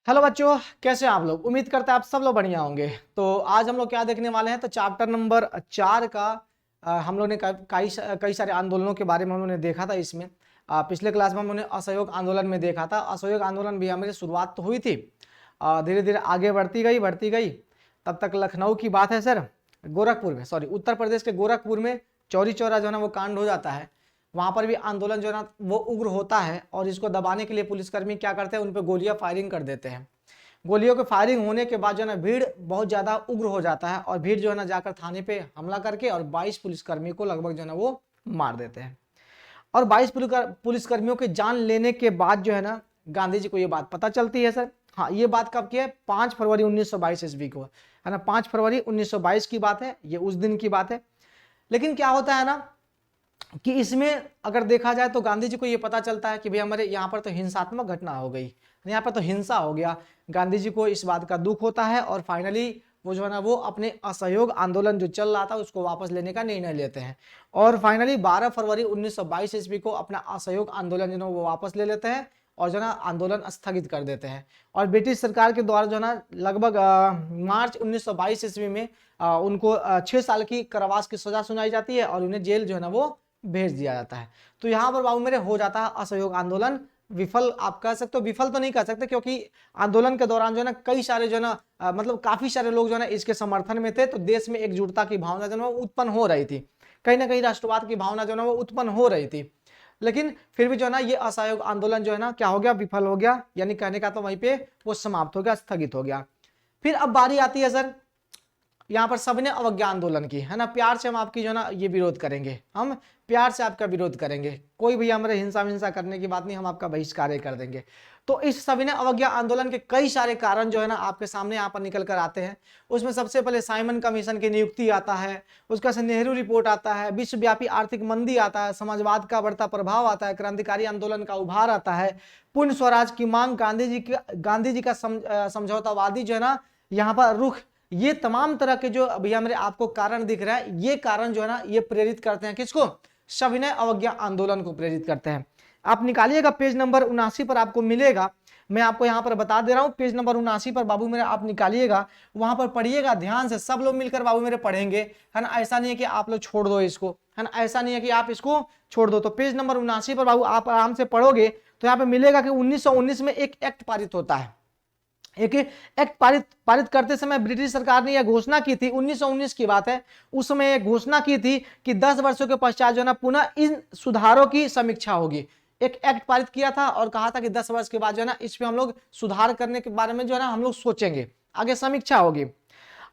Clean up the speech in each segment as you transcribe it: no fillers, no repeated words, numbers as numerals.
Hello बच्चों, कैसे हैं आप लोग। उम्मीद करते हैं आप सब लोग बढ़िया होंगे। तो आज हम लोग क्या देखने वाले हैं, तो चैप्टर नंबर 4 का हम लोग ने कई सारे आंदोलनों के बारे में हम लोग ने देखा था। इसमें पिछले क्लास में हम लोग ने असहयोग आंदोलन में देखा था। असहयोग आंदोलन भी हमारी शुरुआत तो हुई थी, धीरे धीरे आगे बढ़ती गई। तब तक लखनऊ की बात है सर, गोरखपुर में, सॉरी उत्तर प्रदेश के गोरखपुर में चौरी चौरा जो है ना वो कांड हो जाता है। वहां पर भी आंदोलन जो है ना वो उग्र होता है और इसको दबाने के लिए पुलिसकर्मी क्या करते हैं, उन पर गोलियां फायरिंग कर देते हैं। गोलियों के फायरिंग होने के बाद जो है ना भीड़ बहुत ज्यादा उग्र हो जाता है और भीड़ जो है ना जाकर थाने पे हमला करके और 22 पुलिसकर्मी को लगभग जो है ना वो मार देते हैं। और 22 पुलिसकर्मियों के जान लेने के बाद जो है ना गांधी जी को ये बात पता चलती है सर। हाँ, ये बात कब की है, 5 फरवरी 1922 ईस्वी को है ना। 5 फरवरी 1922 की बात है, ये उस दिन की बात है। लेकिन क्या होता है ना कि इसमें अगर देखा जाए तो गांधी जी को यह पता चलता है कि भाई हमारे यहाँ पर तो हिंसात्मक घटना हो गई, यहाँ पर तो हिंसा हो गया। गांधी जी को इस बात का दुख होता है और फाइनली वो जो है ना वो अपने असहयोग आंदोलन जो चल रहा था उसको वापस लेने का निर्णय लेते हैं। और फाइनली 12 फरवरी 1922 ईस्वी को अपना असहयोग आंदोलन जो है वो वापस ले लेते हैं और जो है ना आंदोलन स्थगित कर देते हैं। और ब्रिटिश सरकार के द्वारा जो है ना लगभग मार्च 1922 ईस्वी में उनको 6 साल की कारावास की सजा सुनाई जाती है और उन्हें जेल जो है ना वो भेज दिया जाता है। तो यहाँ पर बाबू मेरे हो जाता है असहयोग आंदोलन विफल। आप कह सकते हो, विफल तो नहीं कह सकते क्योंकि आंदोलन के दौरान जो है ना कई सारे जो है ना मतलब काफी सारे लोग जो है ना इसके समर्थन में थे। तो देश में एकजुटता की भावना जो है वो उत्पन्न हो रही थी, कहीं ना कहीं राष्ट्रवाद की भावना जो है वो उत्पन्न हो रही थी। लेकिन फिर भी जो है ना ये असहयोग आंदोलन जो है ना क्या हो गया, विफल हो गया। यानी कहने का तो वहीं पे वो समाप्त हो गया, स्थगित हो गया। फिर अब बारी आती है सर यहाँ पर सबने अवज्ञा आंदोलन की, है ना। प्यार से हम आपकी जो है ना ये विरोध करेंगे, हम प्यार से आपका विरोध करेंगे, कोई भी हमारे हिंसा करने की बात नहीं, हम आपका बहिष्कार कर देंगे। तो इस सविनय अवज्ञा आंदोलन के कई सारे कारण जो है ना आपके सामने यहाँ पर निकल कर आते हैं। उसमें सबसे पहले साइमन कमीशन की नियुक्ति आता है, उसका से नेहरू रिपोर्ट आता है, विश्वव्यापी आर्थिक मंदी आता है, समाजवाद का बढ़ता प्रभाव आता है, क्रांतिकारी आंदोलन का उभार आता है, पूर्ण स्वराज की मांग, गांधी जी का समझौतावादी जो है ना यहाँ पर रुख। ये तमाम तरह के जो भैया मेरे आपको कारण दिख रहा है, ये कारण जो है ना ये प्रेरित करते हैं किसको, सविनय अवज्ञा आंदोलन को प्रेरित करते हैं। आप निकालिएगा पेज नंबर 79 पर आपको मिलेगा। मैं आपको यहाँ पर बता दे रहा हूँ, पेज नंबर 79 पर बाबू मेरे आप निकालिएगा, वहां पर पढ़िएगा ध्यान से। सब लोग मिलकर बाबू मेरे पढ़ेंगे, है ना। ऐसा नहीं है कि आप लोग छोड़ दो इसको, है ना, ऐसा नहीं है कि आप इसको छोड़ दो। तो पेज नंबर 79 पर बाबू आप आराम से पढ़ोगे तो यहाँ पे मिलेगा कि 1919 में एक एक्ट पारित होता है। एक एक्ट पारित करते समय ब्रिटिश सरकार ने यह घोषणा की थी, 1919 की बात है, उस समय एक घोषणा की थी कि 10 वर्षों के पश्चात जो है ना पुनः इन सुधारों की समीक्षा होगी। एक एक्ट पारित किया था और कहा था कि 10 वर्ष के बाद जो है ना इस पे हम लोग सुधार करने के बारे में जो है ना हम लोग सोचेंगे, आगे समीक्षा होगी।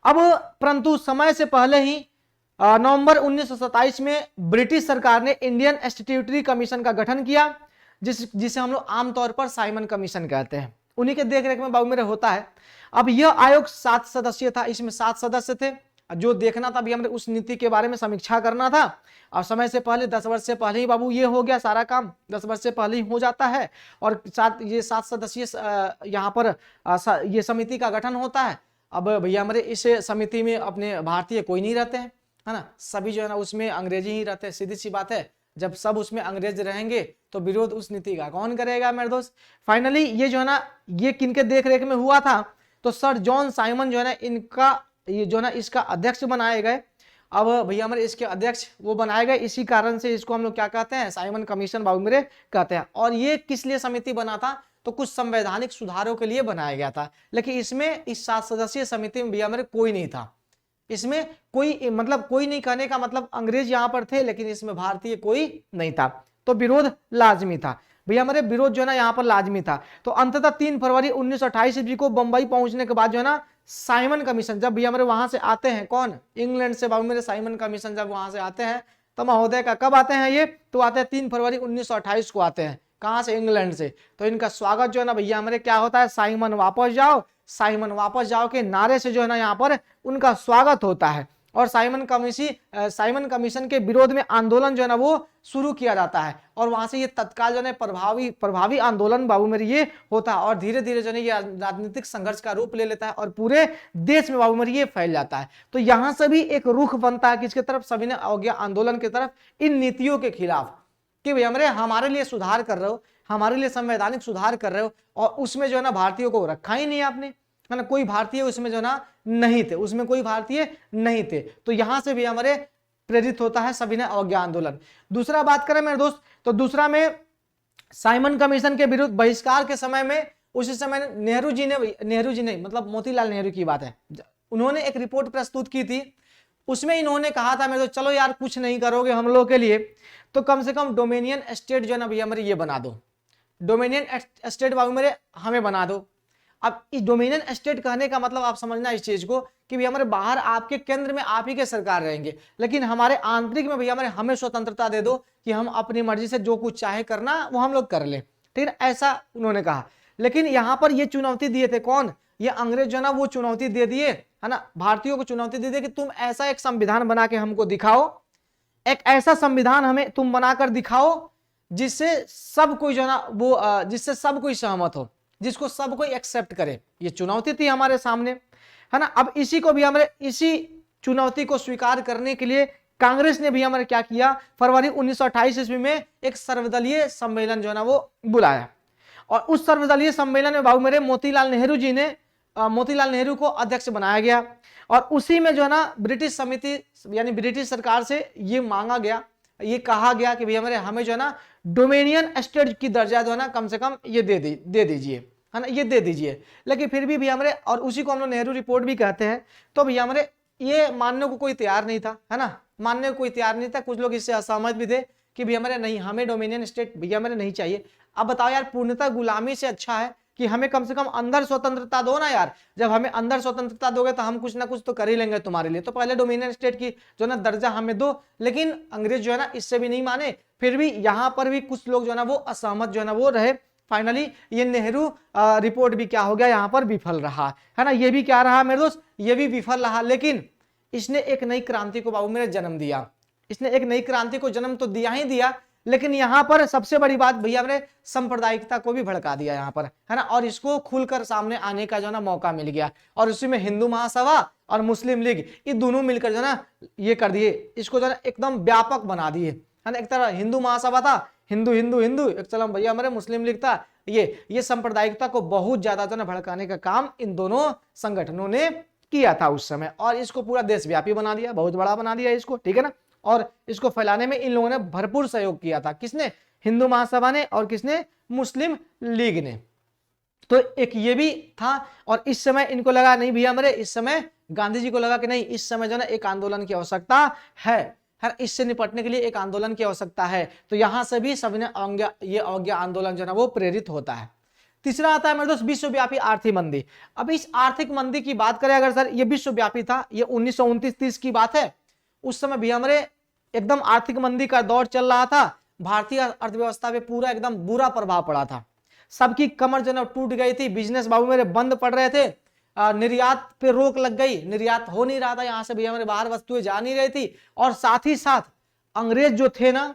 अब परंतु समय से पहले ही नवंबर 1927 में ब्रिटिश सरकार ने इंडियन स्टैट्यूटरी कमीशन का गठन किया, जिसे हम लोग आमतौर पर साइमन कमीशन कहते हैं। उन्हीं के देखरेख में बाबू मेरे होता है। अब यह आयोग 7 सदस्यीय था, इसमें 7 सदस्य थे। जो देखना था भी हमें उस नीति के बारे में समीक्षा करना था। और समय से पहले 10 वर्ष से पहले ही बाबू ये हो गया, सारा काम 10 वर्ष से पहले ही हो जाता है। और ये 7 सदस्यीय यहाँ पर ये समिति का गठन होता है। अब भैया हमारे इस समिति में अपने भारतीय कोई नहीं रहते हैं, है ना, सभी जो है ना उसमें अंग्रेजी ही रहते हैं। सीधी सी बात है, जब सब उसमें अंग्रेज रहेंगे तो विरोध उस नीति का कौन करेगा मेरे दोस्त। फाइनली ये जो है ना ये किनके देखरेख में हुआ था, तो सर जॉन साइमन जो है ना इनका ये जो है ना इसका अध्यक्ष बनाए गए। अब भैया हमारे इसके अध्यक्ष वो बनाए गए, इसी कारण से इसको हम लोग क्या कहते हैं, साइमन कमीशन बाबू मेरे कहते हैं। और ये किस लिए समिति बना था, तो कुछ संवैधानिक सुधारों के लिए बनाया गया था। लेकिन इसमें इस 7 सदस्यीय समिति में भैया हमारे कोई नहीं था। इसमें कोई मतलब कोई नहीं कहने का मतलब अंग्रेज यहां पर थे लेकिन इसमें भारतीय कोई नहीं था, तो विरोध लाजमी था भैया हमारे। विरोध जो है ना यहाँ पर लाजमी था। तो अंततः 3 फरवरी 1928 ईस्वी को बंबई पहुंचने के बाद जो है ना साइमन कमीशन, जब भैया मेरे वहां से आते हैं, कौन, इंग्लैंड से बाबू मेरे साइमन कमीशन जब वहां से आते हैं, तो महोदय का कब आते हैं ये, तो आते हैं 3 फरवरी 1928 को आते हैं। कहां से, इंग्लैंड से। तो इनका स्वागत जो है ना भैया हमारे क्या होता है, साइमन वापस जाओ, साइमन वापस जाओ के नारे से जो है ना यहाँ पर उनका स्वागत होता है। और साइमन कमीशन के विरोध में आंदोलन जो है ना वो शुरू किया जाता है। और वहां से ये तत्काल जो है प्रभावी आंदोलन बाबू मेरे ये होता है। और धीरे धीरे जो है ये राजनीतिक संघर्ष का रूप ले लेता है और पूरे देश में बाबू मेरे ये फैल जाता है। तो यहां से भी एक रुख बनता है किसके तरफ, सविनय अवज्ञा आंदोलन की तरफ, इन नीतियों के खिलाफ कि भैया हमारे लिए सुधार कर रहे हो, हमारे लिए संवैधानिक सुधार कर रहे हो, और उसमें जो है ना भारतीयों को रखा ही नहीं आपने, है ना, कोई भारतीय उसमें जो है ना नहीं थे, उसमें कोई भारतीय नहीं थे। तो यहां से भी हमारे प्रेरित होता है सविनय अवज्ञा आंदोलन। दूसरा बात करें मेरे दोस्त, तो दूसरा में साइमन कमीशन के विरुद्ध बहिष्कार के समय में उसी समय नेहरू जी ने मतलब मोतीलाल नेहरू की बात है, उन्होंने एक रिपोर्ट प्रस्तुत की थी। उसमें इन्होंने कहा था मेरे तो चलो यार कुछ नहीं करोगे हम लोग के लिए, तो कम से कम डोमिनियन स्टेट जो है ना भैया मेरे ये बना दो, डोमिनियन स्टेट बाबू मेरे हमें बना दो। अब इस डोमिनियन स्टेट कहने का मतलब आप समझना इस चीज को कि भैया हमारे बाहर आपके केंद्र में आप ही के सरकार रहेंगे, लेकिन हमारे आंतरिक में भैया हमारे हमें स्वतंत्रता दे दो कि हम अपनी मर्जी से जो कुछ चाहे करना वो हम लोग कर ले, ठीक है, ऐसा उन्होंने कहा। लेकिन यहाँ पर ये चुनौती दिए थे कौन, ये अंग्रेज जो ना वो चुनौती दे दिए, है ना, भारतीयों को चुनौती दे दिए कि तुम ऐसा एक संविधान बना के हमको दिखाओ, एक ऐसा संविधान हमें तुम बनाकर दिखाओ जिससे सब कोई जो ना वो जिससे सब कोई सहमत हो, जिसको सब कोई एक्सेप्ट करे। ये चुनौती थी हमारे सामने, है ना। अब इसी को भी हमारे इसी चुनौती को स्वीकार करने के लिए कांग्रेस ने भी हमारे क्या किया, फरवरी 1928 ईस्वी में एक सर्वदलीय सम्मेलन जो है ना वो बुलाया, और उस सर्वदलीय सम्मेलन में बाबू मेरे मोतीलाल नेहरू को अध्यक्ष बनाया गया, और उसी में जो है ना ब्रिटिश समिति यानी ब्रिटिश सरकार से ये मांगा गया, ये कहा गया कि भैया हमें जो है ना डोमिनियन स्टेट की दर्जा जो है ना कम से कम ये दे दीजिए, है ना, ये दे दीजिए। लेकिन फिर भी भैया हमारे, और उसी को हम लोग नेहरू रिपोर्ट भी कहते हैं, तो भैया हमारे ये मानने को कोई तैयार नहीं था, है ना, मानने को कोई तैयार नहीं था। कुछ लोग इससे असहमत भी थे कि भैया हमारे नहीं, हमें डोमिनियन स्टेट भैया हमारे नहीं चाहिए। अब बताओ यार, पूर्णतः गुलामी से अच्छा है कि हमें कम से कम अंदर स्वतंत्रता दो ना यार, जब हमें अंदर स्वतंत्रता दोगे तो हम कुछ ना कुछ तो कर ही लेंगे तुम्हारे लिए, तो पहले डोमिनियन स्टेट की जो ना दर्जा हमें दो। लेकिन अंग्रेज जो है ना इससे भी नहीं माने, फिर भी यहाँ पर भी कुछ लोग जो है ना वो असहमत जो है ना वो रहे। फाइनली ये नेहरू रिपोर्ट भी क्या हो गया, यहाँ पर विफल रहा, है ना, ये भी क्या रहा मेरे दोस्त, ये भी विफल रहा। लेकिन इसने एक नई क्रांति को बाबू मेरे जन्म दिया, इसने एक नई क्रांति को जन्म तो दिया ही दिया, लेकिन यहाँ पर सबसे बड़ी बात भैया हमने सांप्रदायिकता को भी भड़का दिया यहाँ पर, है ना, और इसको खुलकर सामने आने का जो ना मौका मिल गया। और उसी में हिंदू महासभा और मुस्लिम लीग ये दोनों मिलकर जो ना ये कर दिए, इसको जो ना एकदम व्यापक बना दिए, है ना। एक तरह हिंदू महासभा था, हिंदू हिंदू हिंदू, एक चलो भैया हमारे मुस्लिम लीग था, ये सांप्रदायिकता को बहुत ज्यादा जो ना भड़काने का काम इन दोनों संगठनों ने किया था उस समय, और इसको पूरा देशव्यापी बना दिया, बहुत बड़ा बना दिया इसको, ठीक है ना। और इसको फैलाने में इन लोगों ने भरपूर सहयोग किया था, किसने, हिंदू महासभा ने, और किसने, मुस्लिम लीग ने। तो एक ये भी था, और इस समय इनको लगा नहीं भैया हमारे, इस समय गांधी जी को लगा कि नहीं, इस समय जो ना एक आंदोलन की आवश्यकता है, इससे निपटने के लिए एक आंदोलन की आवश्यकता है। तो यहां से भी सविनय अवज्ञा आंदोलन जो ना वो प्रेरित होता है। तीसरा आता है मेरे दोस्त विश्वव्यापी आर्थिक मंदी। अब इस आर्थिक मंदी की बात करें अगर सर, ये विश्वव्यापी था, ये 1929-30 की बात है। उस समय भी हमारे एकदम आर्थिक मंदी का दौर चल रहा था, भारतीय अर्थव्यवस्था पे पूरा एकदम बुरा प्रभाव पड़ा था, सबकी कमर जो टूट गई थी, बिजनेस बाबू मेरे बंद पड़ रहे थे, निर्यात पे रोक लग गई, निर्यात हो नहीं रहा था, यहां से भी हमारे बाहर वस्तुएं जा नहीं रही थी, और साथ ही साथ अंग्रेज जो थे ना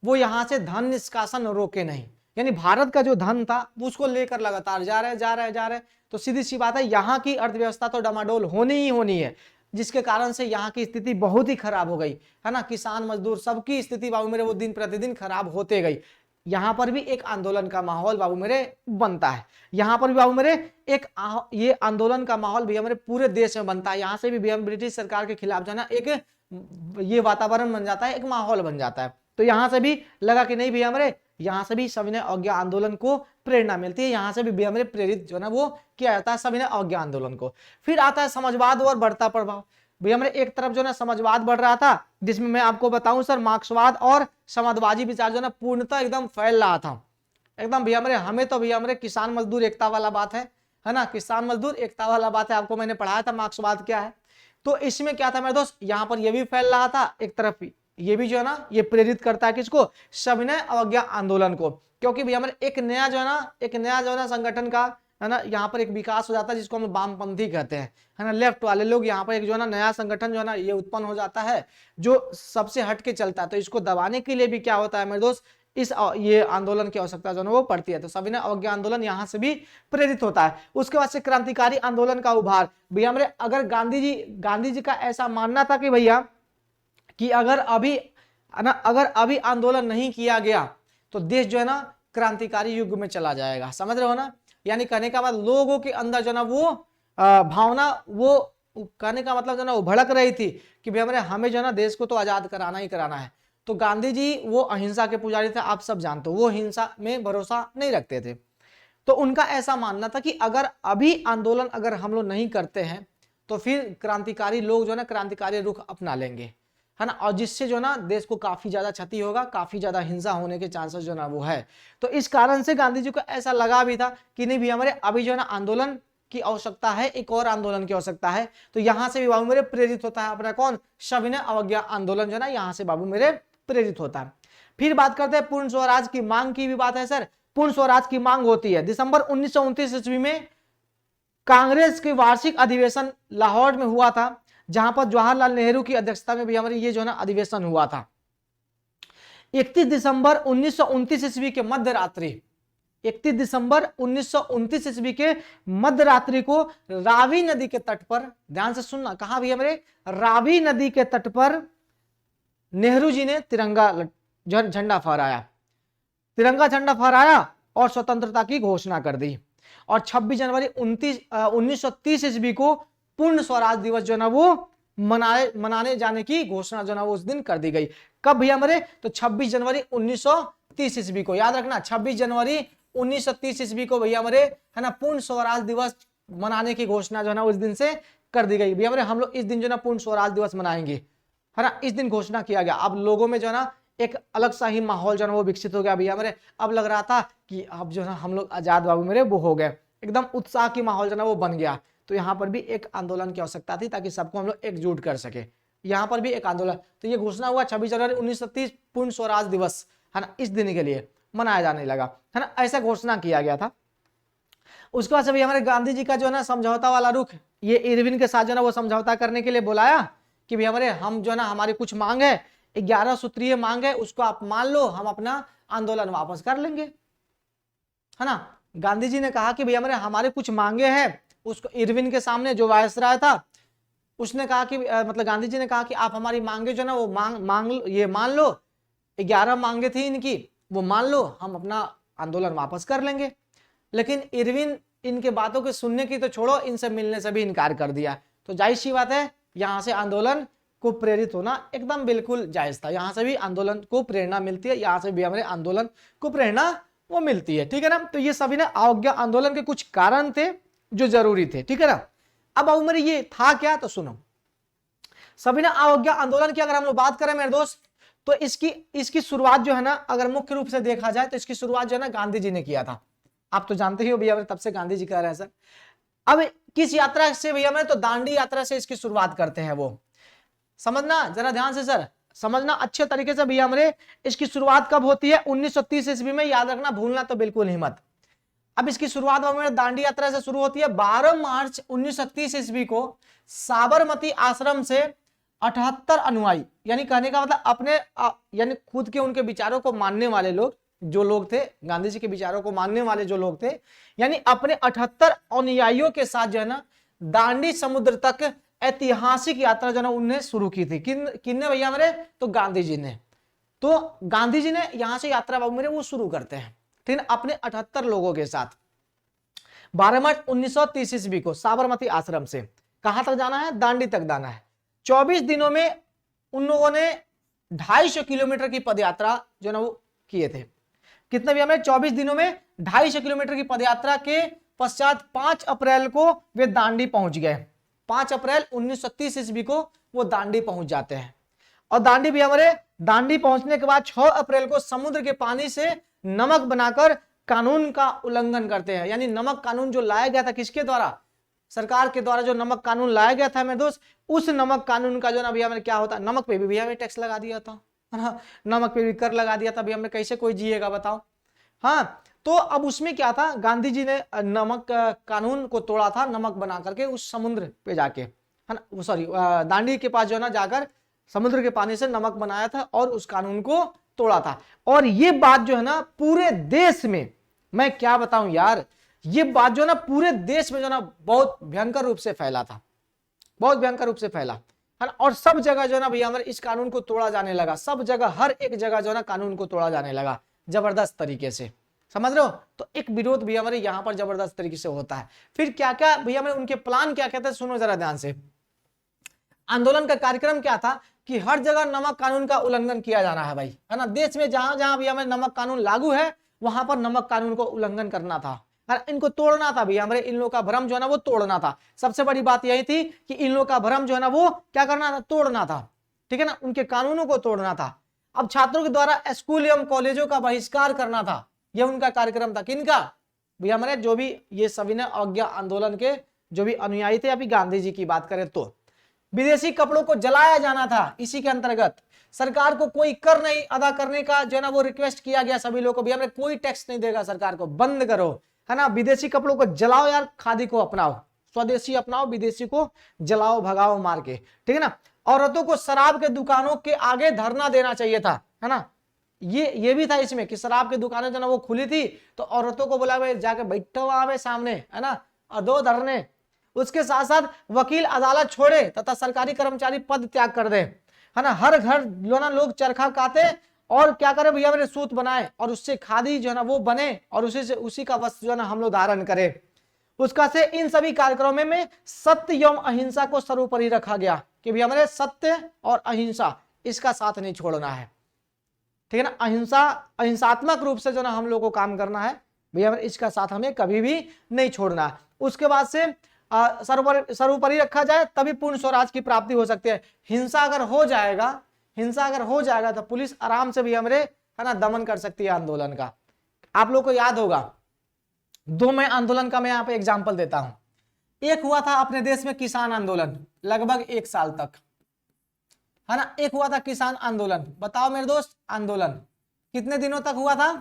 वो यहां से धन निष्कासन रोके नहीं, यानी भारत का जो धन था उसको लेकर लगातार जा रहे। तो सीधी सी बात है, यहाँ की अर्थव्यवस्था तो डमाडोल होनी ही होनी है, जिसके कारण से यहाँ की स्थिति बहुत ही खराब हो गई, है ना, किसान मजदूर सबकी स्थिति बाबू मेरे वो दिन प्रतिदिन खराब होते गई। यहाँ पर भी एक आंदोलन का माहौल बाबू मेरे बनता है, यहाँ पर भी बाबू मेरे एक ये आंदोलन का माहौल भी हमारे पूरे देश में बनता है। यहाँ से भी हम ब्रिटिश सरकार के खिलाफ जो है ना एक ये वातावरण बन जाता है, एक माहौल बन जाता है। तो यहाँ से भी लगा कि नहीं भैया हमारे, यहाँ से भी सविनय अवज्ञा आंदोलन को प्रेरणा मिलती है, यहाँ से भी हमारे प्रेरित जो है ना वो किया जाता है सविनय अवज्ञा आंदोलन को। फिर आता है समाजवाद और बढ़ता प्रभाव। भैया हमारे एक तरफ जो ना समाजवाद बढ़ रहा था, जिसमें मैं आपको बताऊं सर मार्क्सवाद और समाजवादी विचार जो ना पूर्णतः एकदम फैल रहा था, एकदम भैया हमारे, हमें तो भैया हमारे किसान मजदूर एकता वाला बात है ना, किसान मजदूर एकता वाला बात है, आपको मैंने पढ़ाया था मार्क्सवाद क्या है। तो इसमें क्या था मेरे दोस्त, यहाँ पर ये भी फैल रहा था, एक तरफ ये भी जो है ना ये प्रेरित करता है किसको, सविनय अवज्ञा आंदोलन को, क्योंकि भैया हमारे एक नया जो है ना संगठन का है ना यहाँ पर एक विकास हो जाता है, जिसको हम वामपंथी कहते हैं, है ना, लेफ्ट वाले लोग, यहाँ पर एक जो है ना नया संगठन जो है ना ये उत्पन्न हो जाता है जो सबसे हट के चलता है। तो इसको दबाने के लिए भी क्या होता है मेरे दोस्त, ये आंदोलन की आवश्यकता जो है वो पड़ती है। तो सविनय अवज्ञा आंदोलन यहाँ से भी प्रेरित होता है। उसके बाद से क्रांतिकारी आंदोलन का उभार। भैया हमारे अगर गांधी जी का ऐसा मानना था कि भैया कि अगर अभी आंदोलन नहीं किया गया तो देश जो है ना क्रांतिकारी युग में चला जाएगा। समझ रहे हो ना? यानी कहने का मतलब लोगों के अंदर जो ना वो भावना, वो कहने का मतलब जो ना वो भड़क रही थी कि भाई हमें जो ना देश को तो आजाद कराना ही कराना है। तो गांधी जी वो अहिंसा के पुजारी थे, आप सब जानते हो, वो हिंसा में भरोसा नहीं रखते थे। तो उनका ऐसा मानना था कि अगर अभी आंदोलन अगर हम लोग नहीं करते हैं तो फिर क्रांतिकारी लोग जो ना क्रांतिकारी रुख अपना लेंगे, है ना, और जिससे जो ना देश को काफी ज्यादा क्षति होगा, काफी ज्यादा हिंसा होने के चांसेस जो ना वो है। तो इस कारण से गांधी जी को ऐसा लगा भी था कि नहीं भी हमारे अभी जो ना आंदोलन की आवश्यकता है, एक और आंदोलन की आवश्यकता है। तो यहां से भी बाबू मेरे प्रेरित होता है अपना कौन, सविनय अवज्ञा आंदोलन जो ना यहाँ से बाबू मेरे प्रेरित होता है। फिर बात करते हैं पूर्ण स्वराज की मांग की भी बात है सर। पूर्ण स्वराज की मांग होती है दिसंबर 1929 ईस्वी में कांग्रेस के वार्षिक अधिवेशन लाहौर में हुआ था, जहां पर जवाहरलाल नेहरू की अध्यक्षता में भी हमारे ये जो ना अधिवेशन हुआ था। 31 दिसंबर 1929 ईस्वी के मध्यरात्रि, 31 दिसंबर 1929 ईस्वी के मध्यरात्रि को रावी नदी के तट पर, ध्यान से सुनना, कहां भी हमारे रावी नदी के तट पर नेहरू जी ने तिरंगा झंडा फहराया, तिरंगा झंडा फहराया और स्वतंत्रता की घोषणा कर दी। और 26 जनवरी 1930 ईस्वी को पूर्ण स्वराज दिवस जो ना वो मनाने जाने की घोषणा जो ना वो उस दिन कर दी गई। कब भैया हमारे, तो 26 जनवरी 1930 ईस्वी को, याद रखना 26 जनवरी 1930 ईस्वी को भैया हमारे, है ना, पूर्ण स्वराज दिवस मनाने की घोषणा जो ना उस दिन से कर दी गई। भैया हमारे हम लोग इस दिन जो ना पूर्ण स्वराज दिवस मनाएंगे, है ना, इस दिन घोषणा किया गया। अब लोगों में जो ना एक अलग सा ही माहौल जो ना वो विकसित हो गया भैया मेरे। अब लग रहा था कि अब जो ना हम लोग आजाद बाबू मेरे वो हो गए, एकदम उत्साह की माहौल जो ना वो बन गया। तो यहाँ पर भी एक आंदोलन की आवश्यकता थी ताकि सबको हम लोग एकजुट कर सके। यहाँ पर भी एक आंदोलन, तो ये घोषणा हुआ 26 जनवरी 1930 पूर्ण स्वराज दिवस, है ना, इस दिन के लिए मनाया जाने लगा, है ना, ऐसा घोषणा किया गया था। उसके बाद से भी हमारे गांधी जी का जो है ना समझौता वाला रुख, ये इरविन के साथ जो ना वो समझौता करने के लिए बुलाया कि भाई हमारे हम जो ना हमारी कुछ मांग है, 11 सूत्रीय मांग है, उसको आप मान लो, हम अपना आंदोलन वापस कर लेंगे, है ना। गांधी जी ने कहा कि भैया हमारे कुछ मांगे हैं, उसको इरविन के सामने जो वायसराय था उसने कहा कि मतलब गांधी जी ने कहा कि आप हमारी मांगे जो ना वो ये मान लो, 11 मांगे थी इनकी, वो मान लो, हम अपना आंदोलन वापस कर लेंगे। लेकिन इरविन इनके बातों के सुनने की तो छोड़ो, इनसे मिलने से भी इनकार कर दिया। तो जाहिर सी बात है यहां से आंदोलन को प्रेरित होना एकदम बिल्कुल जायज था। यहां से भी आंदोलन को प्रेरणा मिलती है, यहां से भी हमारे आंदोलन को प्रेरणा वो मिलती है, ठीक है ना। तो ये सभी ना अवज्ञा आंदोलन के कुछ कारण थे जो जरूरी थे, ठीक है ना। अब मेरे ये था क्या, तो सुनो, सभी ना अवज्ञा आंदोलन की अगर हम लोग बात करें मेरे दोस्त, तो इसकी शुरुआत जो है ना, अगर मुख्य रूप से देखा जाए तो इसकी शुरुआत जो है ना गांधी जी ने किया था। आप तो जानते ही हो भैया, तब से गांधी जी कह रहे हैं सर। अब किस यात्रा से भैया मैं, तो दांडी यात्रा से इसकी शुरुआत करते हैं। वो समझना जरा ध्यान से सर, समझना अच्छे तरीके से भैया हमारे। इसकी शुरुआत कब होती है, 1930 ईस्वी में, याद रखना, भूलना तो बिल्कुल ही मत। अब इसकी शुरुआत हमारे दांडी यात्रा से शुरू होती है 12 मार्च 1930 ईस्वी को साबरमती आश्रम से 78 अनुयायी, यानी कहने का मतलब अपने यानी खुद के उनके विचारों को मानने वाले लोग जो लोग थे, गांधी जी के विचारों को मानने वाले जो लोग थे, यानी अपने 78 अनुयायियों के साथ जो है ना दांडी समुद्र तक ऐतिहासिक यात्रा जो है उन्हें शुरू की थी। किन्ने भैया मेरे, तो गांधी जी ने। तो गांधी जी ने यहां से यात्रा बाबू मेरे वो शुरू करते हैं, ठीक है, अपने 78 लोगों के साथ 12 मार्च 1930 ईस्वी को साबरमती आश्रम से कहां तक जाना है, दांडी तक जाना है। 24 दिनों में उन लोगों ने 250 किलोमीटर की पदयात्रा जो ना वो किए थे। कितने भी हमें, 24 दिनों में 250 किलोमीटर की पदयात्रा के पश्चात 5 अप्रैल को वे दांडी पहुंच गए। 5 अप्रैल 1930 ईस्वी को वो दांडी पहुंच जाते हैं। और दांडी भी हमारे, दांडी पहुंचने के बाद 6 अप्रैल को समुद्र के पानी से नमक बनाकर कानून का उल्लंघन करते हैं। यानी नमक कानून जो लाया गया था, किसके द्वारा, सरकार के द्वारा जो नमक कानून लाया गया था मेरे दोस्त, उस नमक कानून का जो ना भैया मैंने क्या होता, नमक पे भी भैया में टैक्स लगा दिया था, है ना, नमक पे भी कर लगा दिया था। भैया हमने कैसे कोई जिएगा बताओ। हाँ, तो अब उसमें क्या था, गांधी जी ने नमक कानून को तोड़ा था, नमक बना करके उस समुद्र पे जाके, है ना, सॉरी दांडी के पास जो है ना जाकर समुद्र के पानी से नमक बनाया था और उस कानून को तोड़ा था। और ये बात जो है ना पूरे देश में, मैं क्या बताऊं यार, ये बात जो है ना पूरे देश में जो है ना बहुत भयंकर रूप से फैला था, बहुत भयंकर रूप से फैला, है ना। और सब जगह जो है ना भैया हमारे इस कानून को तोड़ा जाने लगा, सब जगह, हर एक जगह जो है ना कानून को तोड़ा जाने लगा जबरदस्त तरीके से, समझ रहे हो। तो एक विरोध भी हमारे यहाँ पर जबरदस्त तरीके से होता है। फिर क्या क्या भैया हमारे उनके प्लान क्या कहते हैं, सुनो जरा ध्यान से। आंदोलन का कार्यक्रम क्या था कि हर जगह नमक कानून का उल्लंघन किया जाना है भाई, है ना। देश में जहां जहां भी हमें नमक कानून लागू है वहां पर नमक कानून को उल्लंघन करना था, और इनको तोड़ना था भैया हमारे, इन लोगों का भ्रम जो है ना वो तोड़ना था। सबसे बड़ी बात यही थी कि इन लोगों का भ्रम जो है ना वो क्या करना था, तोड़ना था, ठीक है ना, उनके कानूनों को तोड़ना था। अब छात्रों के द्वारा स्कूल एवं कॉलेजों का बहिष्कार करना था, यह उनका कार्यक्रम था। किनका भैया हमारे, जो भी ये सविनय अवज्ञा आंदोलन के जो भी अनुयायी थे, अभी गांधी जी की बात करें तो। विदेशी कपड़ों को जलाया जाना था, इसी के अंतर्गत सरकार को कोई कर नहीं अदा करने का जो है ना वो रिक्वेस्ट किया गया सभी लोगों को, भैया हमें कोई टैक्स नहीं देगा सरकार को, बंद करो, है ना। विदेशी कपड़ों को जलाओ यार, खादी को अपनाओ, स्वदेशी अपनाओ, विदेशी को जलाओ भगाओ मार के, ठीक है ना। औरतों को शराब के दुकानों के आगे धरना देना चाहिए था, है ना। ये भी था इसमें कि शराब की दुकानें जो ना वो खुली थी, तो औरतों को बोला भाई जाके बैठो वहां पे सामने, है ना, और दो धरने। उसके साथ साथ वकील अदालत छोड़े तथा सरकारी कर्मचारी पद त्याग कर दे, है ना। हर घर जो ना लोग चरखा काटे और क्या करें भैया मेरे, सूत बनाए और उससे खादी जो है ना वो बने और उसी का वस्त्र जो है ना हम लोग धारण करें। उसका से इन सभी कार्यक्रमों में सत्य एवं अहिंसा को सर्वोपरि रखा गया कि भैया हमारे सत्य और अहिंसा इसका साथ नहीं छोड़ना है, ठीक है ना। अहिंसात्मक रूप से जो ना हम लोग को काम करना है भैया, इसका साथ हमें कभी भी नहीं छोड़ना है। उसके बाद से सर्वोपरि रखा जाए तभी पूर्ण स्वराज की प्राप्ति हो सकती है। हिंसा अगर हो जाएगा तो पुलिस आराम से भी हमारे, है ना, दमन कर सकती है आंदोलन का। आप लोग को याद होगा दो मैं आंदोलन का मैं यहाँ पे एग्जाम्पल देता हूं। एक हुआ था अपने देश में किसान आंदोलन, लगभग 1 साल तक, है ना। एक हुआ था किसान आंदोलन, बताओ मेरे दोस्त, आंदोलन कितने दिनों तक हुआ था,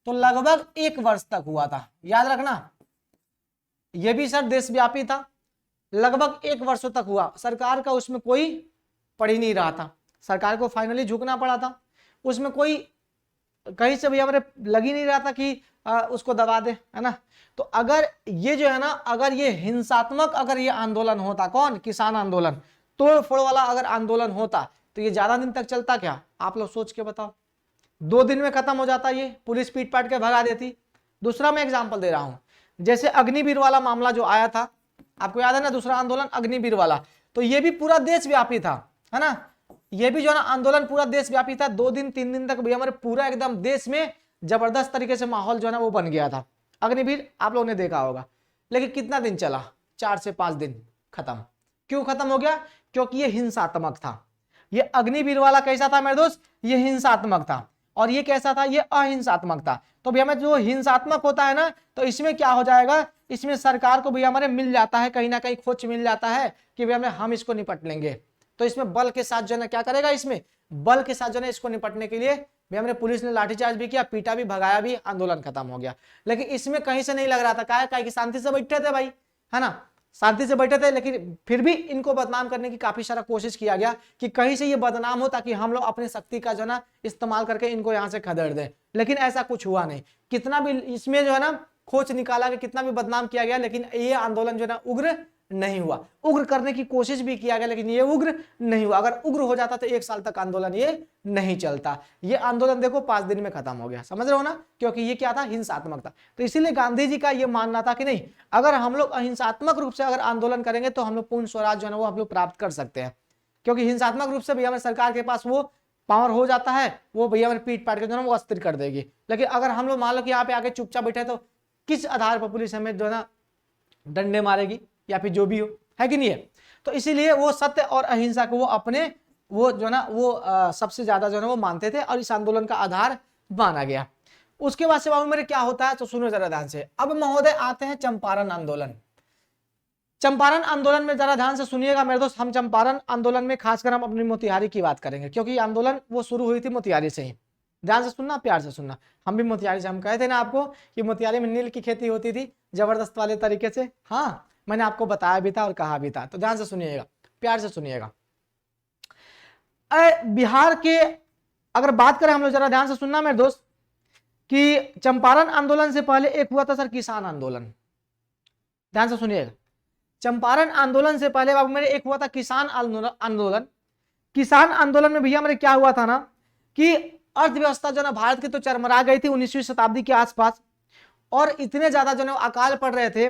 तो लगभग 1 वर्ष तक हुआ था, याद रखना। यह भी सर देशव्यापी था, लगभग 1 वर्षों तक हुआ। सरकार का उसमें कोई पड़ ही नहीं रहा था, सरकार को फाइनली झुकना पड़ा था। उसमें कोई कहीं से भी हमारे लग ही नहीं रहा था कि उसको दबा दे, है ना। तो अगर ये जो है ना, अगर ये हिंसात्मक अगर ये आंदोलन होता, कौन, किसान आंदोलन, तोड़ फोड़ वाला अगर आंदोलन होता, तो ये ज्यादा दिन तक चलता क्या, आप लोग सोच के बताओ। 2 दिन में खत्म हो जाता, ये पुलिस पीट पाट के भगा देती। दूसरा मैं एग्जाम्पल दे रहा हूं, जैसे अग्निवीर वाला मामला जो आया था, आपको याद है ना, दूसरा आंदोलन अग्निवीर वाला, तो ये भी पूरा देशव्यापी था, है ना। ये भी जो है ना आंदोलन पूरा देशव्यापी था। 2 दिन 3 दिन तक भी हमारे पूरा एकदम देश में जबरदस्त तरीके से माहौल जो है ना वो बन गया था। अग्निवीर आप लोगों ने देखा होगा, लेकिन कितना दिन चला, 4 से 5 दिन, खत्म। क्यों खत्म हो गया, क्योंकि ये हिंसात्मक था। ये अग्निवीर वाला कैसा था मेरे दोस्त, ये हिंसात्मक था, और ये कैसा था, ये अहिंसात्मक था। तो भैया हमें जो हिंसात्मक होता है ना, तो इसमें क्या हो जाएगा, इसमें सरकार को भैया हमारे मिल जाता है, कहीं ना कहीं खोज मिल जाता है कि भैया हम इसको निपट लेंगे। तो इसमें बल के साथ जो है क्या करेगा, इसमें बल के साथ जो है इसको निपटने के लिए भैया हमने पुलिस ने लाठीचार्ज भी किया, पीटा भी, भगाया भी, आंदोलन खत्म हो गया। लेकिन इसमें कहीं से नहीं लग रहा था, क्या कि शांति से बैठे थे भाई, है ना, शांति से बैठे थे, लेकिन फिर भी इनको बदनाम करने की काफी सारा कोशिश किया गया कि कहीं से ये बदनाम हो, ताकि हम लोग अपने शक्ति का जो है ना इस्तेमाल करके इनको यहाँ से खदेड़ दें। लेकिन ऐसा कुछ हुआ नहीं, कितना भी इसमें जो है ना खोज निकाला गया, कितना भी बदनाम किया गया, लेकिन ये आंदोलन जो है ना उग्र नहीं हुआ। उग्र करने की कोशिश भी किया गया, लेकिन ये उग्र नहीं हुआ। अगर उग्र हो जाता तो 1 साल तक आंदोलन ये नहीं चलता। ये आंदोलन देखो 5 दिन में खत्म हो गया, समझ रहे हो ना, क्योंकि ये क्या था, हिंसात्मक था। तो इसीलिए गांधी जी का ये मानना था कि नहीं, अगर हम लोग अहिंसात्मक रूप से अगर आंदोलन करेंगे तो हम लोग पूर्ण स्वराज जो है वो हम लोग प्राप्त कर सकते हैं। क्योंकि हिंसात्मक रूप से भैया हमारे सरकार के पास वो पावर हो जाता है, वो भैया हमारे पीट पाट के जो है वो अस्थिर कर देगी। लेकिन अगर हम लोग मान लो कि यहाँ पे आके चुपचाप बैठे, तो किस आधार पर पुलिस हमें जो है ना डंडे मारेगी या फिर जो भी हो, है कि नहीं है। तो इसीलिए वो सत्य और अहिंसा को वो अपने वो जो ना वो सबसे ज्यादा जो है वो मानते थे, और इस आंदोलन का आधार माना गया। उसके बाद से बाबू मेरे क्या होता है, तो सुनो जरा ध्यान से। अब महोदय आते हैं चंपारण आंदोलन। चंपारण आंदोलन में जरा ध्यान से सुनिएगा मेरे दोस्त। हम चंपारण आंदोलन में खासकर हम अपनी मोतिहारी की बात करेंगे, क्योंकि आंदोलन वो शुरू हुई थी मोतिहारी से ही। ध्यान से सुनना, प्यार से सुनना। हम भी मोतिहारी से, हम कहे थे ना आपको कि मोतिहारी में नील की खेती होती थी जबरदस्त वाले तरीके से। हाँ, मैंने आपको बताया भी था और कहा भी था, तो ध्यान से सुनिएगा, प्यार से सुनिएगा। बिहार के अगर बात करें हम लोग, जरा ध्यान से सुनना मेरे दोस्त, कि चंपारण आंदोलन से पहले एक हुआ था सर किसान आंदोलन। ध्यान से सुनिएगा, चंपारण आंदोलन से पहले बाबू मेरे एक हुआ था किसान आंदोलन। किसान आंदोलन में भैया मेरे क्या हुआ था ना, कि अर्थव्यवस्था जो ना भारत की तो चरमरा गई थी 19वीं शताब्दी के आसपास, और इतने ज्यादा जो ना अकाल पड़ रहे थे,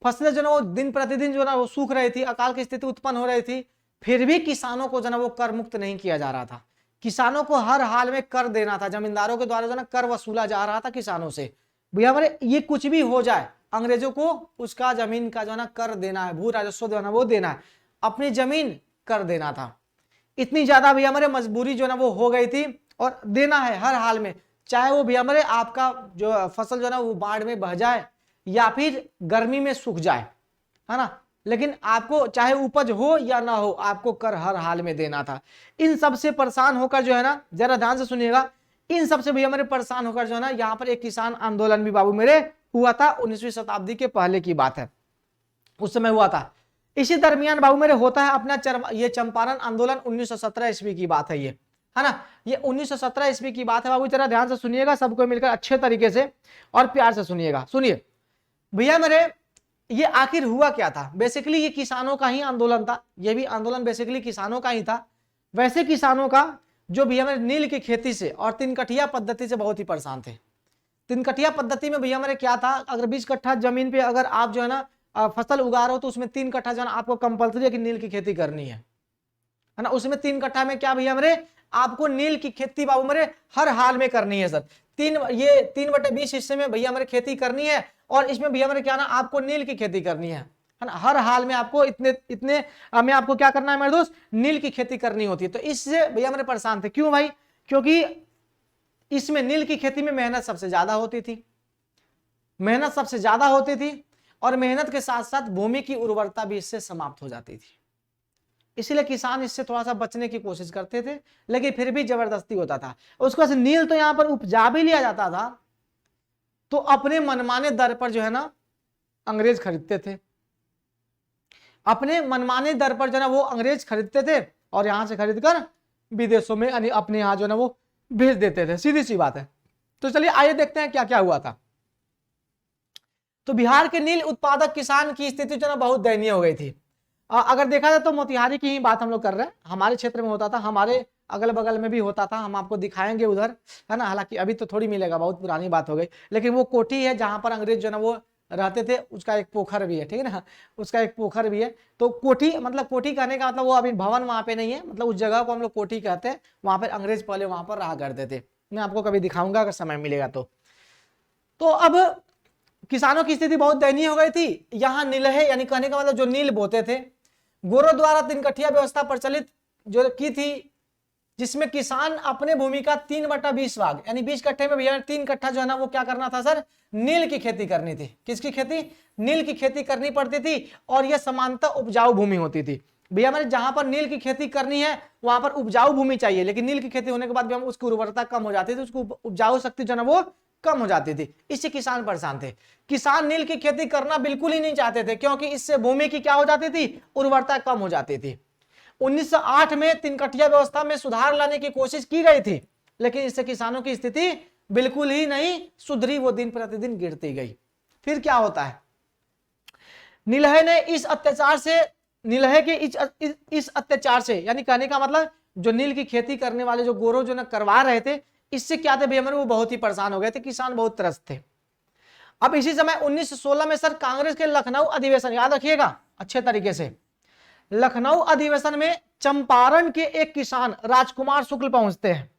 फसलें जो ना वो दिन प्रतिदिन जो ना वो सूख रही थी, अकाल की स्थिति उत्पन्न हो रही थी, फिर भी किसानों को जो ना वो कर मुक्त नहीं किया जा रहा था। किसानों को हर हाल में कर देना था, जमींदारों के द्वारा जो ना कर वसूला जा रहा था किसानों से। भैया हमारे ये कुछ भी हो जाए, अंग्रेजों को उसका जमीन का जो ना कर देना है, भू राजस्व जो ना वो देना है, अपनी जमीन कर देना था। इतनी ज्यादा भैया हमारे मजबूरी जो ना वो हो गई थी, और देना है हर हाल में, चाहे वो भैया हमारे आपका जो फसल जो ना वो बाढ़ में बह जाए या फिर गर्मी में सूख जाए, है ना, लेकिन आपको चाहे उपज हो या ना हो, आपको कर हर हाल में देना था। इन सब से परेशान होकर जो है ना, जरा ध्यान से सुनिएगा, इन सब से भैया मेरे परेशान होकर जो है ना, यहाँ पर एक किसान आंदोलन भी बाबू मेरे हुआ था। 19वीं शताब्दी के पहले की बात है, उस समय हुआ था। इसी दरमियान बाबू मेरे होता है अपना ये चंपारण आंदोलन, 1917 ईस्वी की बात है ये, है ना, ये 1917 ईस्वी की बात है बाबू। जरा ध्यान से सुनिएगा, सबको मिलकर अच्छे तरीके से और प्यार से सुनिएगा। सुनिए भैया मेरे, ये आखिर हुआ क्या था। बेसिकली ये किसानों का ही आंदोलन था, ये भी आंदोलन बेसिकली किसानों का ही था। वैसे किसानों का जो भैया मेरे नील की खेती से और 3 कठिया पद्धति से बहुत ही परेशान थे। 3 कठिया पद्धति में भैया मेरे क्या था, अगर 20 कट्ठा जमीन पे अगर आप जो है ना फसल उगा रहे हो, तो उसमें 3 कट्ठा जो है ना आपको कंपल्सरी है कि नील की खेती करनी है ना। उसमें 3 कट्ठा में क्या भैया मेरे, आपको नील की खेती बाबू मेरे हर हाल में करनी है सर। 3/20 हिस्से में भैया मेरे खेती करनी है, और इसमें भैया मेरे क्या ना आपको नील की खेती करनी है ना, हर हाल में आपको इतने इतने में आपको क्या करना है मेरे दोस्त, नील की खेती करनी होती है। तो इससे भैया मेरे परेशान थे। क्यों भाई, क्योंकि इसमें नील की खेती में मेहनत सबसे ज्यादा होती थी, मेहनत सबसे ज्यादा होती थी, और मेहनत के साथ साथ भूमि की उर्वरता भी इससे समाप्त हो जाती थी। इसलिए किसान इससे थोड़ा सा बचने की कोशिश करते थे, लेकिन फिर भी जबरदस्ती होता था। उसके बाद नील तो यहां पर उपजा भी लिया जाता था, तो अपने मनमाने दर पर जो है ना अंग्रेज खरीदते थे, अपने मनमाने दर पर जो है ना वो अंग्रेज खरीदते थे, और यहां से खरीदकर विदेशों में यानी अपने यहां जो है ना वो भेज देते थे। सीधी सी बात है। तो चलिए आइए देखते हैं क्या क्या हुआ था। तो बिहार के नील उत्पादक किसान की स्थिति जो है ना बहुत दयनीय हो गई थी। अगर देखा जाए तो मोतिहारी की ही बात हम लोग कर रहे हैं, हमारे क्षेत्र में होता था, हमारे अगल बगल में भी होता था, हम आपको दिखाएंगे उधर, है ना। हालांकि अभी तो थोड़ी मिलेगा, बहुत पुरानी बात हो गई, लेकिन वो कोठी है जहां पर अंग्रेज जो है ना वो रहते थे, उसका एक पोखर भी है, ठीक है ना, उसका एक पोखर भी है। तो कोठी मतलब कोठी कहने का मतलब वो अभी भवन वहां पे नहीं है, मतलब उस जगह को हम लोग कोठी कहते हैं। वहां पर अंग्रेज पहले वहां पर रहा करते थे, मैं आपको कभी दिखाऊंगा अगर समय मिलेगा तो अब किसानों की स्थिति बहुत दयनीय हो गई थी। यहाँ नीलहे यानी कहने का मतलब जो नील बोते थे, गोरों द्वारा 3 कठिया व्यवस्था प्रचलित जो की थी, जिसमें किसान अपने भूमि का 3/20 भाग यानी 20 कट्ठे में भैया 3 कट्ठा जो है ना वो क्या करना था सर, नील की खेती करनी थी। किसकी खेती, नील की खेती करनी पड़ती थी, और यह समानता उपजाऊ भूमि होती थी। भैया हमारे जहां पर नील की खेती करनी है वहां पर उपजाऊ भूमि चाहिए, लेकिन नील की खेती होने के बाद भी हम उसकी उर्वरता कम हो जाती थी, उसको उपजाऊ शक्ति जो है ना वो कम हो जाती थी। इससे किसान परेशान थे। किसान नील की खेती करना बिल्कुल ही नहीं चाहते थे, क्योंकि इससे भूमि की क्या हो जाती थी, उर्वरता कम हो जाती थी। 1908 में 3 कठिया व्यवस्था में सुधार लाने की कोशिश की गई थी, लेकिन इससे किसानों की स्थिति बिल्कुल ही नहीं सुधरी, वो दिन प्रतिदिन गिरती गई। फिर क्या होता है, नीलहे ने इस अत्याचार से, नीलहे के इस अत्याचार से यानी कहने का मतलब जो नील की खेती करने वाले जो गोरों जो ना करवा रहे थे, इससे क्या थे भैया वो बहुत ही परेशान हो गए थे, किसान बहुत त्रस्त थे। अब इसी समय 1916 में सर कांग्रेस के लखनऊ अधिवेशन, याद रखिएगा अच्छे तरीके से, लखनऊ अधिवेशन में चंपारण के एक किसान राजकुमार शुक्ल पहुंचते हैं।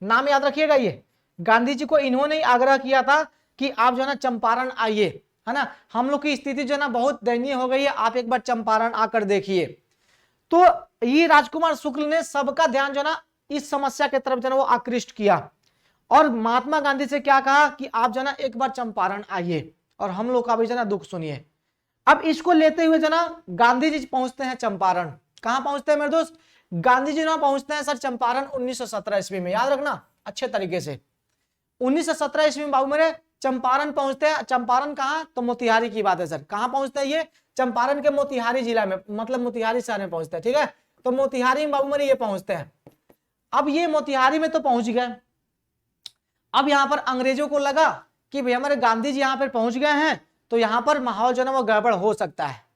नाम याद रखिएगा, ये गांधी जी को इन्होंने आग्रह किया था कि आप जो है ना चंपारण आइए, है ना, हम लोग की स्थिति जो है ना बहुत दयनीय हो गई है, आप एक बार चंपारण आकर देखिए। तो ये राजकुमार शुक्ल ने सबका ध्यान जो है ना इस समस्या की तरफ जो है वो आकृष्ट किया, और महात्मा गांधी से क्या कहा कि आप जो है ना एक बार चंपारण आइए और हम लोग का भी जो है ना दुख सुनिए। अब इसको लेते हुए जो ना गांधी जी पहुंचते हैं चंपारण। कहां पहुंचते हैं मेरे दोस्त, गांधी जी ना पहुंचते हैं सर चंपारण 1917 ईस्वी में, याद रखना अच्छे तरीके से। 1917 ईस्वी में बाबू मेरे चंपारण पहुंचते हैं। चंपारण कहां, तो मोतिहारी की बात है सर। कहां पहुंचते हैं ये, चंपारण के मोतिहारी जिला में, मतलब मोतिहारी शहर में पहुंचते हैं, ठीक है। तो मोतिहारी में बाबू मेरे ये पहुंचते हैं। अब ये मोतिहारी में तो पहुंच गए। अब यहां पर अंग्रेजों को लगा कि भाई हमारे गांधी जी यहां पर पहुंच गए हैं, तो यहां पर माहौल जो है वो गड़बड़ हो सकता है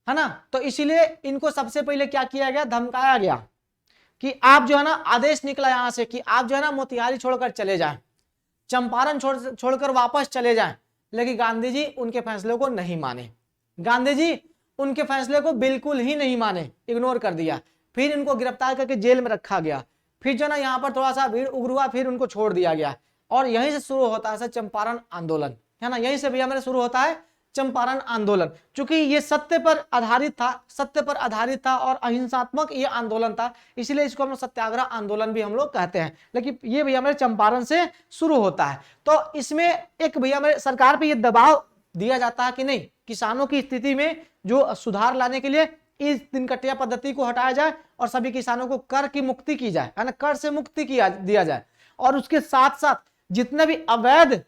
ना। तो इसीलिए इनको सबसे पहले क्या किया गया, धमकाया गया। कि आप जो है ना, आदेश निकला यहां से कि आप जो है ना मोतिहारी छोड़कर चले जाएं, चंपारण छोड़कर वापस चले जाएं, लेकिन गांधी जी उनके फैसले को नहीं माने। गांधी जी उनके फैसले को बिल्कुल ही नहीं माने, इग्नोर कर दिया। फिर इनको गिरफ्तार करके जेल में रखा गया। फिर जो ना यहाँ पर थोड़ा सा भीड़ उग्र हुआ, फिर उनको छोड़ दिया गया। और यहीं से शुरू होता है चंपारण आंदोलन, है ना, यहीं से भैया मेरे शुरू होता है चंपारण आंदोलन। चूंकि ये सत्य पर आधारित था और अहिंसात्मक ये आंदोलन था, इसलिए इसको हम लोग सत्याग्रह आंदोलन भी हम लोग कहते हैं। लेकिन ये भैया मेरे चंपारण से शुरू होता है। तो इसमें एक भैया मेरे सरकार पे ये दबाव दिया जाता है कि नहीं, किसानों की स्थिति में जो सुधार लाने के लिए इस दिनकटिया पद्धति को हटाया जाए और सभी किसानों को कर की मुक्ति की जाए, है ना, कर से मुक्ति दिया जाए। और उसके साथ साथ जितने भी अवैध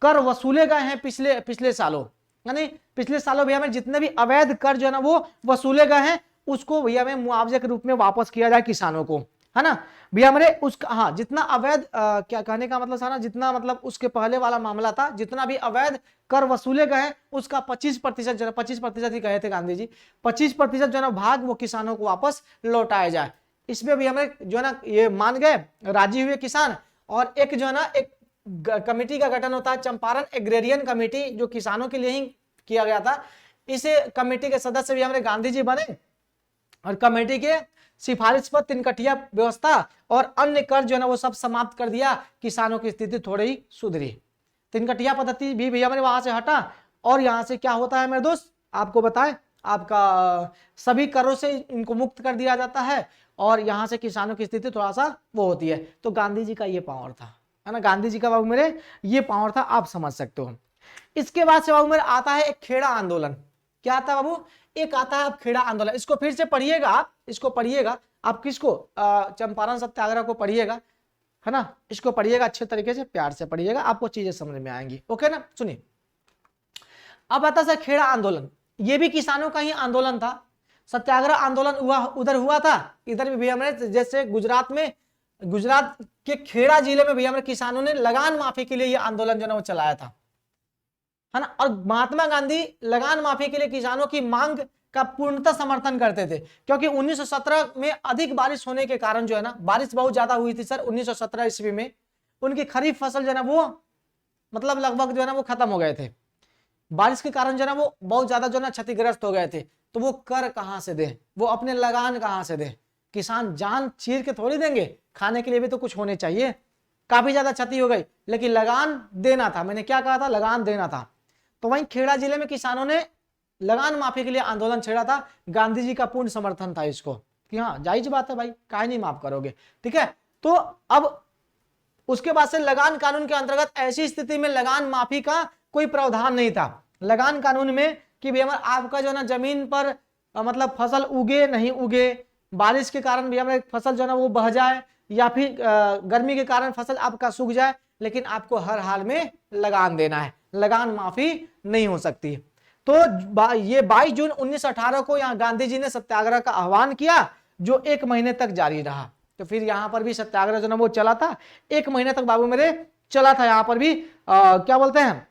कर वसूले गए हैं पिछले सालों, यानी पिछले सालों भैया में जितने भी अवैध कर जो है ना वो वसूले गए हैं, उसको भैया में मुआवजे के रूप में वापस किया जाए किसानों को, है ना भैया मेरे। उसका हाँ, जितना अवैध क्या कहने का मतलब था ना, जितना मतलब उसके पहले वाला मामला था, जितना भी अवैध कर वसूले गए हैं उसका 25% जो है, 25% ही कहे थे गांधी जी, 25% जो है ना भाग वो किसानों को वापस लौटाया जाए। इसमें भी हमें जो है ना ये मान गए, राजी हुए किसान। और एक जो है ना एक कमेटी का गठन होता है, चंपारण एग्रेरियन कमेटी, जो किसानों के लिए ही किया गया था। इस कमेटी के सदस्य भी हमारे गांधी जी बने और कमेटी के सिफारिश पर तिनकटिया व्यवस्था और अन्य कर जो है ना वो सब समाप्त कर दिया, किसानों की स्थिति थोड़ी ही सुधरी। तिनकटिया पद्धति भी भैया मेरे वहां से हटा और यहां से क्या होता है मेरे दोस्त, आपको बताएं, आपका सभी करों से इनको मुक्त कर दिया जाता है और यहां से किसानों की स्थिति थोड़ा सा वो होती है। तो गांधी जी का ये पावर था, है ना, गांधी जी का बाबू मेरे ये पावर था, आप समझ सकते हो। इसके बाद से बाबू मेरे आता है एक खेड़ा आंदोलन। क्या आता है बाबू, एक आता है अब खेड़ा आंदोलन। इसको फिर से पढ़िएगा आप, इसको पढ़िएगा आप, किसको, चंपारण सत्याग्रह को पढ़िएगा, है ना, इसको पढ़िएगा अच्छे तरीके से, प्यार से पढ़िएगा, आपको चीजें समझ में आएंगी। ओके ना, सुनिए। अब आता है खेड़ा आंदोलन। ये भी किसानों का ही आंदोलन था। सत्याग्रह आंदोलन उधर हुआ था, इधर भी भैया मेरे जैसे गुजरात के खेड़ा जिले में भैया मेरे किसानों ने लगान माफी के लिए ये आंदोलन जो है वो चलाया था, है ना। और महात्मा गांधी लगान माफी के लिए किसानों की मांग का पूर्णतः समर्थन करते थे, क्योंकि 1917 में अधिक बारिश होने के कारण जो है ना, बारिश बहुत ज्यादा हुई थी सर 1917 ईस्वी में, उनकी खरीफ फसल जो है ना वो मतलब लगभग जो है ना वो खत्म हो गए थे। बारिश के कारण जो है ना वो बहुत ज्यादा जो है ना क्षतिग्रस्त हो गए थे। तो वो कर कहां से दे, वो अपने लगान कहां से दे, किसान जान चीर के थोड़ी देंगे, खाने के लिए भी तो कुछ होने चाहिए। काफी ज्यादा क्षति हो गई, लेकिन लगान देना था, मैंने क्या कहा था, लगान देना था। तो वहीं खेड़ा जिले में किसानों ने लगान माफी के लिए आंदोलन छेड़ा था। गांधी जी का पूर्ण समर्थन था इसको कि हाँ जायज बात है भाई, काहे नहीं माफ करोगे, ठीक है। तो अब उसके बाद से लगान कानून के अंतर्गत ऐसी स्थिति में लगान माफी का कोई प्रावधान नहीं था लगान कानून में कि भैया आपका जो है ना जमीन पर मतलब फसल उगे नहीं उगे, बारिश के कारण भैया फसल जो है ना वो बह जाए, या फिर गर्मी के कारण फसल आपका सूख जाए, लेकिन आपको हर हाल में लगान देना है, लगान माफी नहीं हो सकती। तो ये 22 जून 1918 को यहाँ गांधी जी ने सत्याग्रह का आह्वान किया, जो 1 महीने तक जारी रहा। तो फिर यहाँ पर भी सत्याग्रह जो ना वो चला था, 1 महीने तक बाबू मेरे चला था यहाँ पर भी क्या बोलते हैं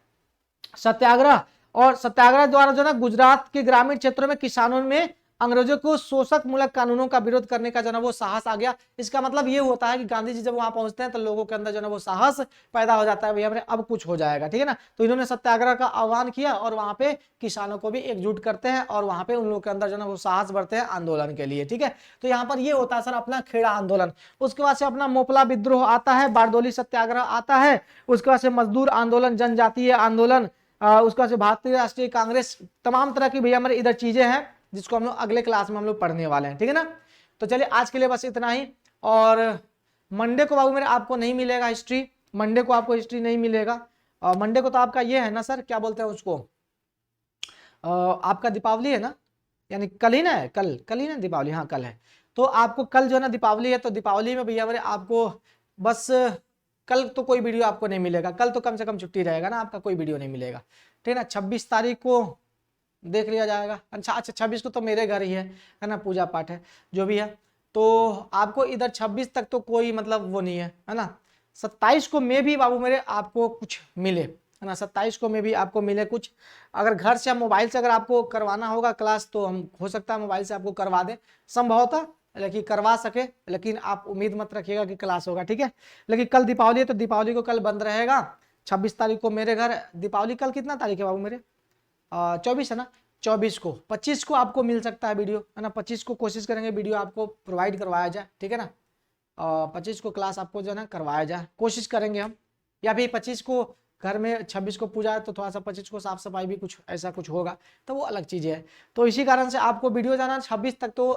सत्याग्रह। और सत्याग्रह द्वारा जो ना गुजरात के ग्रामीण क्षेत्रों में किसानों में अंग्रेजों को शोषक मूलक कानूनों का विरोध करने का जो ना वो साहस आ गया। इसका मतलब ये होता है कि गांधी जी जब वहां पहुंचते हैं तो लोगों के अंदर जो ना वो साहस पैदा हो जाता है, भैया मेरे अब कुछ हो जाएगा, ठीक है ना। तो इन्होंने सत्याग्रह का आह्वान किया और वहां पे किसानों को भी एकजुट करते हैं और वहां पे उन लोगों के अंदर जो ना वो साहस बढ़ते हैं आंदोलन के लिए, ठीक है। तो यहाँ पर ये होता है सर अपना खेड़ा आंदोलन। उसके बाद से अपना मोपला विद्रोह आता है, बारडोली सत्याग्रह आता है, उसके बाद से मजदूर आंदोलन, जनजातीय आंदोलन, उसके बाद से भारतीय राष्ट्रीय कांग्रेस, तमाम तरह की भैया हमारे इधर चीजें हैं जिसको हम लोग अगले क्लास में हम लोग पढ़ने वाले हैं, ठीक है ना। तो चलिए आज के लिए बस इतना ही। और मंडे को बाबू मेरे आपको नहीं मिलेगा हिस्ट्री, मंडे को आपको हिस्ट्री नहीं मिलेगा। मंडे को तो आपका ये है ना सर, क्या बोलते हैं उसको, आपका दीपावली है ना, यानी कल ही ना है, कल ही ना दीपावली, हाँ कल है। तो आपको कल जो है ना दीपावली है, तो दीपावली में भैया मेरे आपको बस कल तो कोई वीडियो आपको नहीं मिलेगा, कल तो कम से कम छुट्टी रहेगा ना, आपका कोई वीडियो नहीं मिलेगा, ठीक है ना। 26 तारीख को देख लिया जाएगा। अच्छा 26 को तो मेरे घर ही है ना, पूजा पाठ है जो भी है। तो आपको इधर 26 तक तो कोई मतलब वो नहीं है ना। 27 को में भी बाबू मेरे आपको कुछ मिले, है ना, 27 को में भी आपको मिले कुछ। अगर घर से मोबाइल से अगर आपको करवाना होगा क्लास तो हम हो सकता है मोबाइल से आपको करवा दें संभवतः, लेकिन करवा सके, लेकिन आप उम्मीद मत रखिएगा कि क्लास होगा, ठीक है। लेकिन कल दीपावली है तो दीपावली को कल बंद रहेगा। 26 तारीख को मेरे घर दीपावली, कल कितना तारीख है बाबू मेरे, 24 है ना, 24 को, 25 को आपको मिल सकता है वीडियो, है ना। 25 को कोशिश करेंगे वीडियो आपको प्रोवाइड करवाया जाए, ठीक है ना। 25 को क्लास आपको जो है ना करवाया जाए, कोशिश करेंगे हम। या फिर 25 को घर में, 26 को पूजा है तो थोड़ा सा 25 को साफ सफाई भी कुछ ऐसा कुछ होगा, तो वो अलग चीज़ है। तो इसी कारण से आपको वीडियो जाना 26 तक तो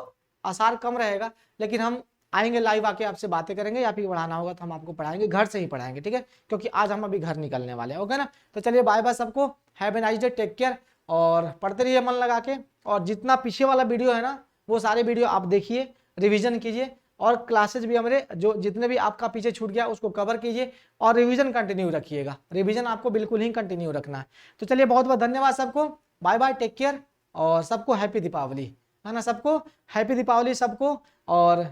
आसार कम रहेगा, लेकिन हम आएंगे लाइव आके आपसे बातें करेंगे, या फिर पढ़ाना होगा तो हम आपको पढ़ाएंगे, घर से ही पढ़ाएंगे, ठीक है। क्योंकि आज हम अभी घर निकलने वाले हैं, ओके ना। तो चलिए बाय बाय सबको, have a nice day, take care, और पढ़ते रहिए मन लगा के। और जितना पीछे वाला वीडियो है ना वो सारे वीडियो आप देखिए, रिविजन कीजिए, और क्लासेज भी हमारे जो जितने भी आपका पीछे छूट गया उसको कवर कीजिए, और रिवीजन कंटिन्यू रखिएगा, रिवीजन आपको बिल्कुल ही कंटिन्यू रखना है। तो चलिए बहुत बहुत धन्यवाद सबको, बाय बाय, टेक केयर, और सबको हैप्पी दीपावली, है ना, सबको हैप्पी दीपावली सबको। और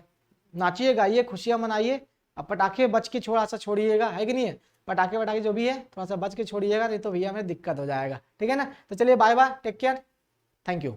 नाचिए गाइए, खुशियाँ मनाइए। अब पटाखे बच के थोड़ा सा छोड़िएगा, है कि नहीं है, पटाखे वटाखे जो भी है थोड़ा सा बच के छोड़िएगा, नहीं तो भैया हमें दिक्कत हो जाएगा, ठीक है ना। तो चलिए bye bye, take care, thank you.